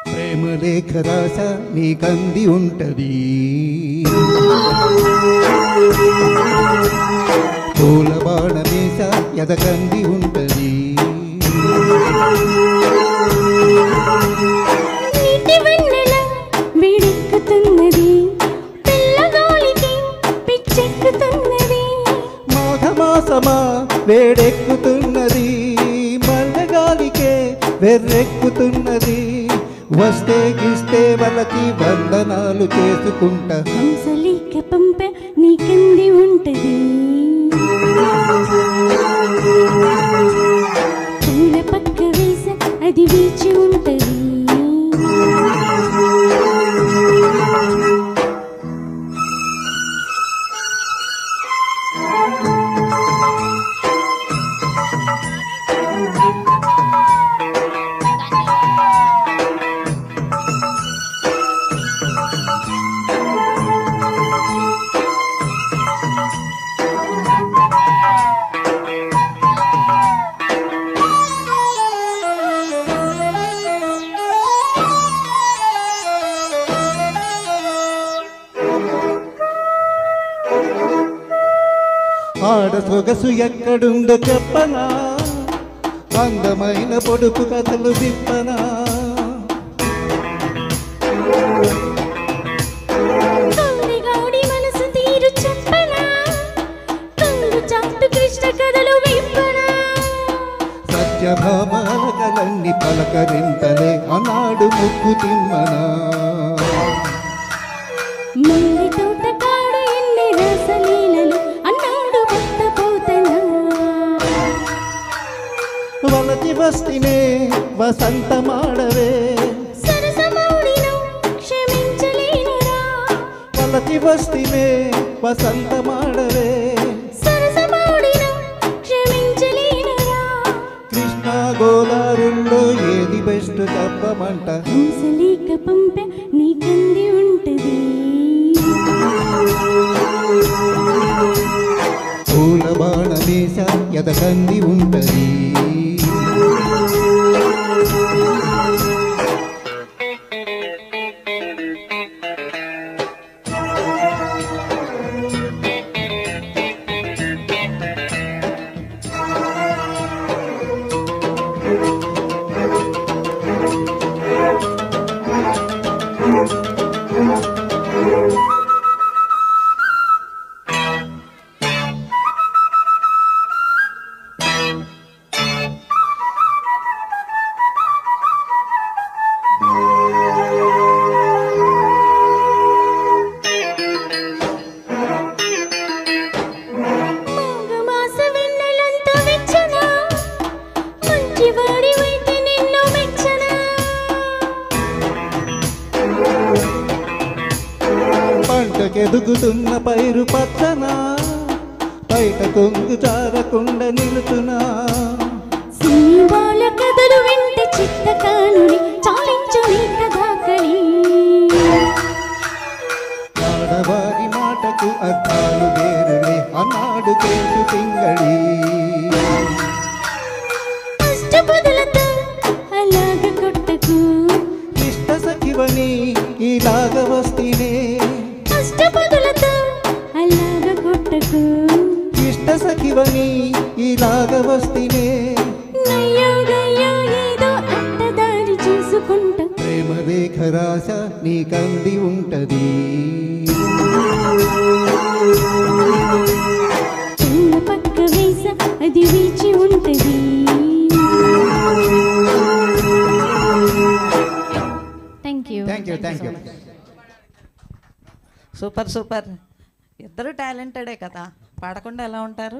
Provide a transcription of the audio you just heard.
ప్రేమలేఖ రాస నీకంది ఉంటది, పూల బాణమేస ఎదకంది ఉంటది. మాఘమాసమా వేడెక్కుతున్నది, మల్లగాలికే వెర్రెక్కుతున్నది. వస్తే గిస్తే వాళ్ళకి వందనాలు చేసుకుంటా. హంసలేఖ పంప నీకంది ఉంటది, పూల పక్క వేస అది వీచి ఉంటది. ఆడ సొగసు ఎక్కడుందో చెప్పనా, అందమైన పొడుపు కథలు విప్పనా. మనసు తీరు చెప్పనా, చాటు కృష్ణ కథలు విప్పనా. సత్యభామాలకలన్నీ పలకరింతలే అన్నాడు ముక్కు తిమ్మనా. మల్లి తోట కాడు ఎన్ని రసలీలలు అన్నాడు భక్త పోతనా. వలతి వస్తినే వసంతమాడవే, సరసమౌడిను క్షమించలేనురా. వలతి వస్తినే వసంతమాడవే, సరసమౌడిను క్షమించలేనురా. కృష్ణా గోదావరిలో ఏది బెస్ట్ చెప్పమంట. హంసలేఖ పంప నీకంది ఉంటది, పూల బాణమేస ఎదకంది ఉంటది. మాఘమాస వెన్నెలంతా వెచ్చనా, మంచివాడివైతే నిన్ను మెచ్చనా. పంటకెదుగుతున్న పైరు పచ్చనా, బయట కొంగు జారకుండా నిలుతున్నా. సినిమాల కథలు వెంట చిత్తకానుడి చాలించు నీ కథాకళి. ఆడవారి మాటకు అర్థాలు వేరులే అన్నాడు కేసు పింగళి. అష్టపదులతో అలాగ కొట్టకు, ఇష్ట సఖివని ఇలాగ వస్తేనే. అష్టపదులతో అలాగ కొట్టకు, ఇష్ట సఖివని ఇలాగ వస్తేనే. నయ్యో గయ్యో ఏదో అట్టదారి చూసుకుంటా. ప్రేమలేఖ రాస నీకంది ఉంటది, పూల పక్క వేస అది వీచి ఉంటది. Thank you. Thank you. Super super. ఇద్దరు టాలెంటెడే కదా, పాడకుండా ఎలా ఉంటారు?